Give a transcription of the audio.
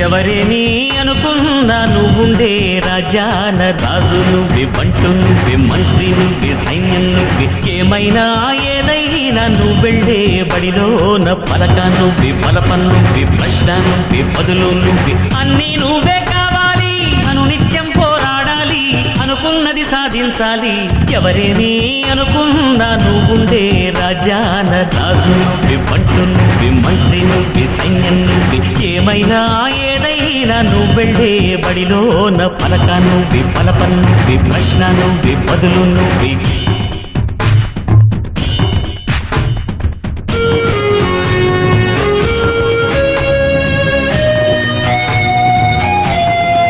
ఎవరేని అనుకున్నా నువ్వుండే రాజాన రాజు నువ్వే, బంటు నువ్వే, మంత్రి నువ్వే, సైన్యం నువ్వే, ఏమైనా ఏదైనా నువ్వెళ్ళే బడిలోన పలక నువ్వే, బలపం నువ్వే, ప్రశ్న నువ్వే, బదులు నువ్వే, అన్నీ నువ్వే కావాలి. అనునిత్యం పోరాడాలి, అనుకున్నది సాధించాలి. ఎవరేని అనుకున్నా నువ్వుండే రాజాన రాజు నువ్వే, బంటు నువ్వే, మంత్రి నువ్వే, సైన్యం నువ్వే, ఏమైనా ఏదైనా నువ్వెళ్ళే బడిలోన పలక నువ్వే, బలపం నువ్వే, ప్రశ్న నువ్వే, బదులు నువ్వే.